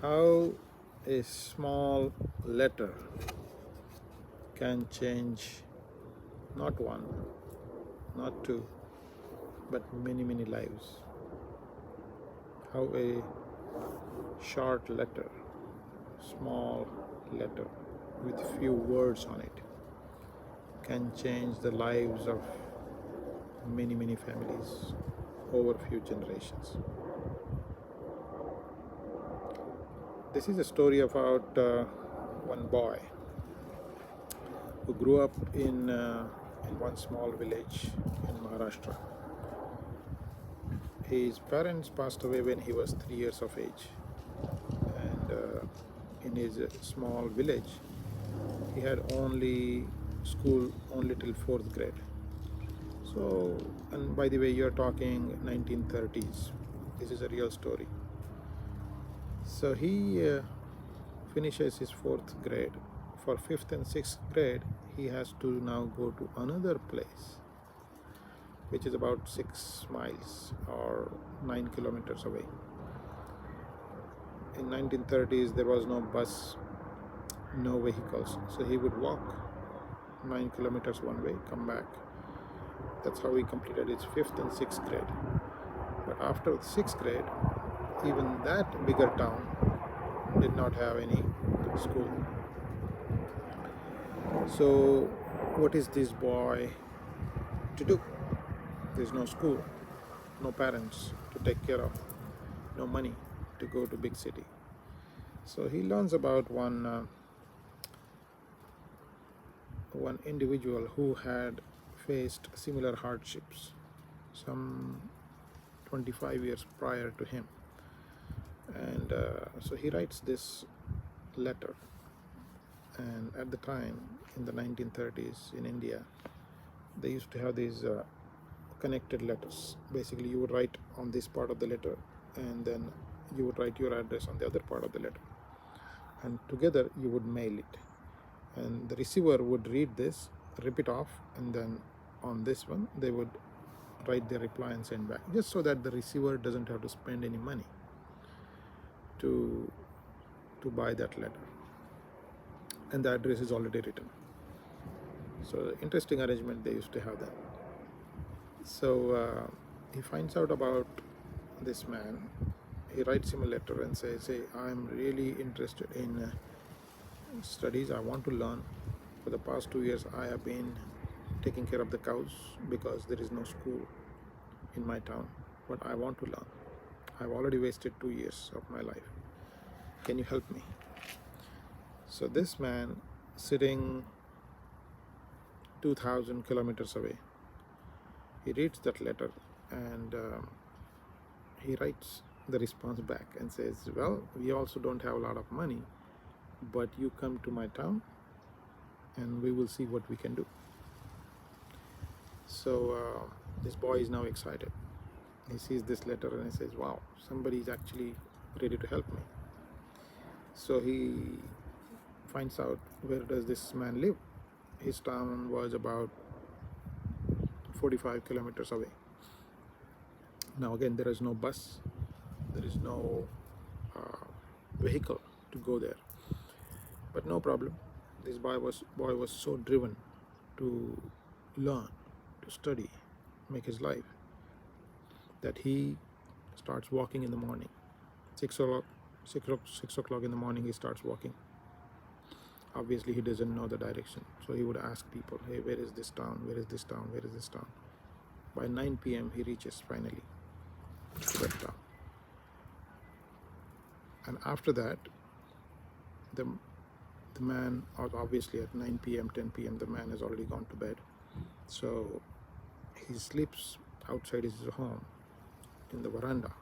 How a small letter can change not one, not two, but many, many lives. How a short letter, small letter with few words on it can change the lives of many, many families over few generations. This is a story about one boy who grew up in one small village in Maharashtra. His parents passed away when he was 3 years of age, and in his small village, he had only school only till fourth grade. So, and by the way, you're talking 1930s. This is a real story. So he finishes his fourth grade. For fifth and sixth grade, he has to now go to another place, which is about 6 miles or 9 kilometers away. In 1930s, there was no bus, no vehicles, so he would walk 9 kilometers one way, come back. That's how he completed his fifth and sixth grade. But after sixth grade, even that bigger town did not have any school. So what is this boy to do? There's no school, no parents to take care of, no money to go to big city. So he learns about one individual who had faced similar hardships some 25 years prior to him. And so he writes this letter. And at the time, in the 1930s in India, they used to have these connected letters. Basically, you would write on this part of the letter, and then you would write your address on the other part of the letter. And together, you would mail it. And the receiver would read this, rip it off, and then on this one, they would write their reply and send back, just so that the receiver doesn't have to spend any money to buy that letter. And the address is already written. So interesting arrangement they used to have that. So he finds out about this man. He writes him a letter and says, "Hey, I'm really interested in studies. I want to learn. For the past 2 years, I have been taking care of the cows because there is no school in my town. But I want to learn. I've already wasted 2 years of my life. Can you help me?" So this man, sitting 2,000 kilometers away, he reads that letter, and he writes the response back and says, "Well, we also don't have a lot of money, but you come to my town and we will see what we can do." So this boy is now excited. He sees this letter and he says, "Wow, somebody is actually ready to help me." So he finds out, where does this man live? His town was about 45 kilometers away. Now again, there is no bus, there is no vehicle to go there. But no problem. This boy was so driven to learn, to study, make his life, that he starts walking in the morning. 6 o'clock in the morning, he starts walking. Obviously, he doesn't know the direction, so he would ask people, "Hey, where is this town? Where is this town? Where is this town?" By 9 p.m., he reaches finally to that town. And after that, the man, obviously at 9 p.m., 10 p.m., the man has already gone to bed. So he sleeps outside his home in the veranda.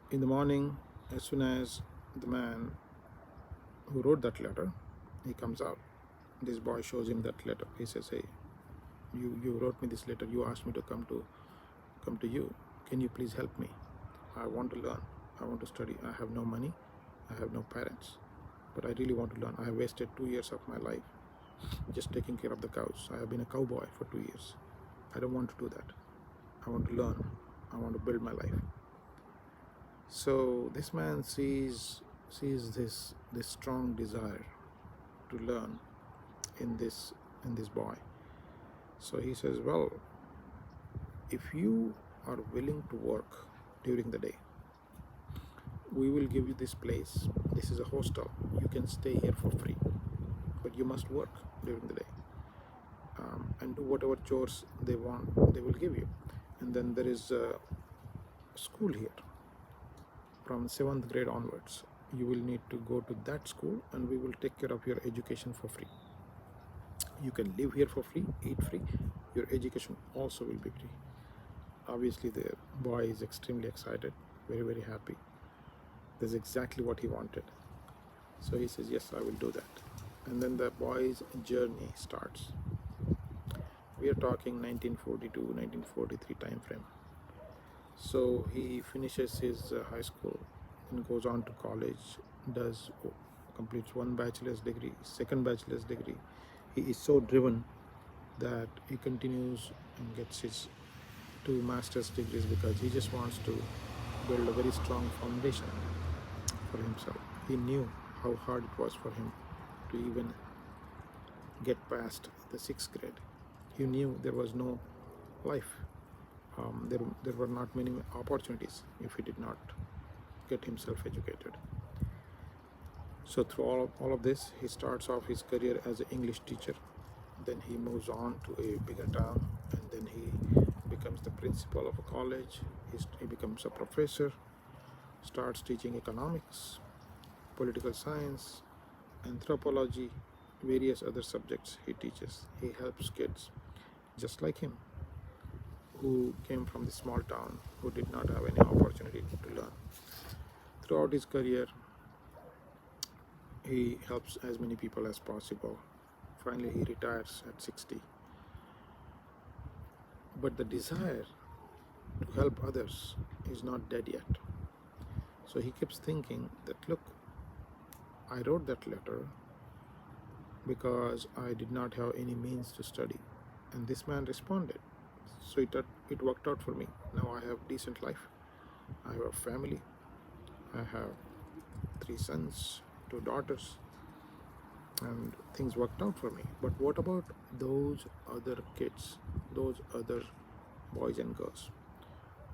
In the morning, as soon as the man who wrote that letter, he comes out, this boy shows him that letter. He says, "Hey, you wrote me this letter. You asked me to come to you. Can you please help me? I want to learn. I want to study. I have no money. I have no parents, but I really want to learn. I have wasted 2 years of my life just taking care of the cows. I have been a cowboy for 2 years. I don't want to do that. I want to learn. I want to build my life." So this man sees this strong desire to learn in this boy. So he says, well, if you are willing to work during the day, we will give you this place. This is a hostel. You can stay here for free, but you must work during the day, and do whatever chores they want, they will give you. And then there is a school here from 7th grade onwards. You will need to go to that school, and we will take care of your education for free. You can live here for free, eat free. Your education also will be free. Obviously, the boy is extremely excited, very, very happy. That's exactly what he wanted. So he says, yes, I will do that. And then the boy's journey starts. We are talking 1942, 1943 time frame. So he finishes his high school and goes on to college, completes one bachelor's degree, second bachelor's degree. He is so driven that he continues and gets his 2 master's degrees because he just wants to build a very strong foundation for himself. He knew how hard it was for him to even get past the 6th grade. He knew there was no life. There were not many opportunities if he did not get himself educated. So through all of this, he starts off his career as an English teacher. Then he moves on to a bigger town, and then he becomes the principal of a college. He becomes a professor, starts teaching economics, political science, anthropology, various other subjects he teaches. He helps kids just like him, who came from the small town, who did not have any opportunity to learn. Throughout his career, he helps as many people as possible. Finally, he retires at 60. But the desire to help others is not dead yet. So he keeps thinking that, look, I wrote that letter because I did not have any means to study. And this man responded. So it worked out for me. Now I have decent life. I have a family. I have 3 sons, 2 daughters, and things worked out for me. But what about those other kids, those other boys and girls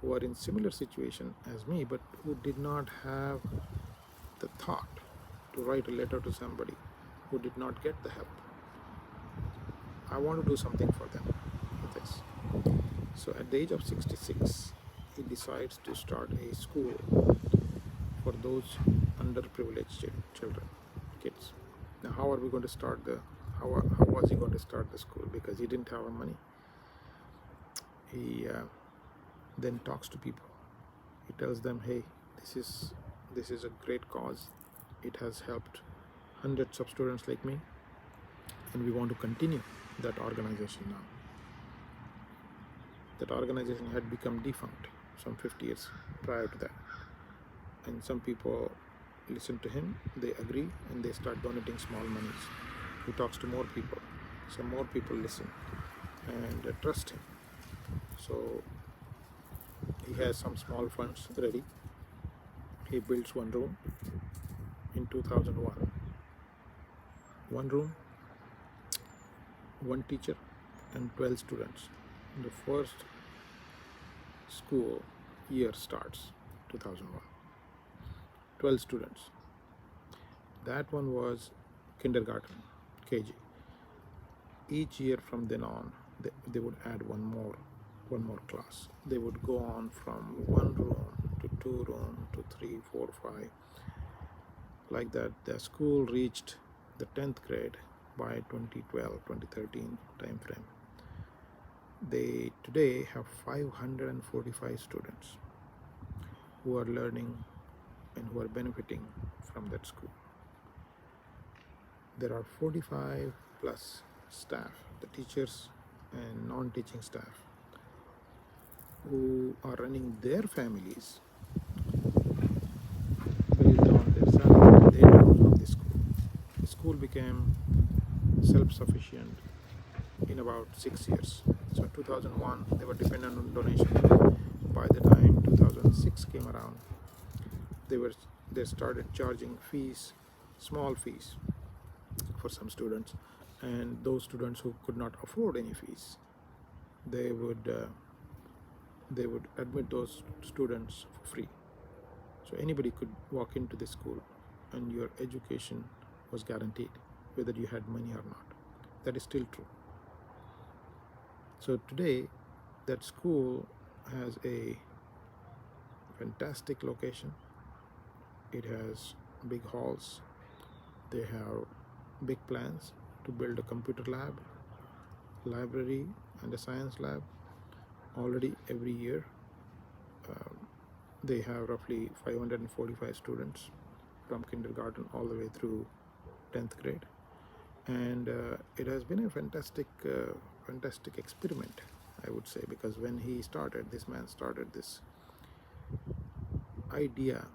who are in similar situation as me, but who did not have the thought to write a letter to somebody, who did not get the help? I want to do something for them with this. So at the age of 66, he decides to start a school for those underprivileged children, kids. Now, how was he going to start the school? Because he didn't have money. He then talks to people. He tells them, hey, this is a great cause. It has helped hundreds of students like me, and we want to continue that organization now. That organization had become defunct some 50 years prior to that. And some people listen to him, they agree, and they start donating small monies. He talks to more people. Some more people listen and trust him. So he has some small funds ready. He builds one room in 2001. One room, one teacher, and 12 students. The first school year starts 2001. 12 students. That one was kindergarten, KG. Each year from then on, they would add one more class. They would go on from 1 room to 2 room to 3, 4, 5. Like that, the school reached the 10th grade by 2012, 2013 time frame. They today have 545 students who are learning and who are benefiting from that school. There are 45 plus staff, the teachers and non-teaching staff, who are running their families based on their salary they draw from the school. The school became self-sufficient in about 6 years. So 2001, they were dependent on donation. By the time 2006 came around, they started charging fees, small fees for some students, and those students who could not afford any fees, they would admit those students for free. So anybody could walk into the school and your education was guaranteed, whether you had money or not. That is still true. So today, that school has a fantastic location. It has big halls. They have big plans to build a computer lab, library, and a science lab. Already every year, they have roughly 545 students from kindergarten all the way through 10th grade. And it has been a fantastic experiment, I would say, because when this man started this idea,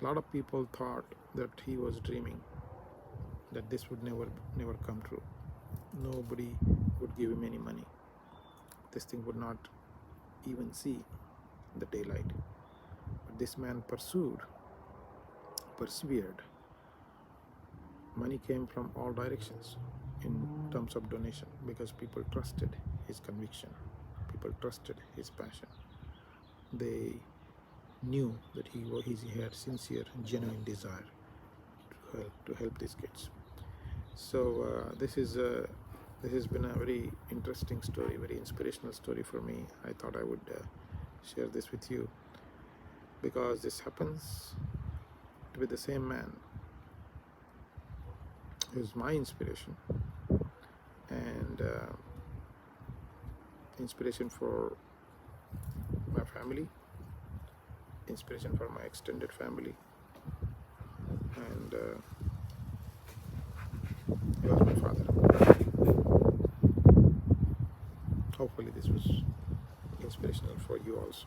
a lot of people thought that he was dreaming, that this would never come true. Nobody would give him any money. This thing would not even see the daylight. But this man persevered. Money came from all directions in terms of donation, because people trusted his conviction, people trusted his passion. They knew that he had sincere, genuine desire to help these kids. So this has been a very interesting story, very inspirational story for me. I thought I would share this with you, because this happens with the same man who's my inspiration, and inspiration for my family, inspiration for my extended family, and he was my father. Hopefully this was inspirational for you also.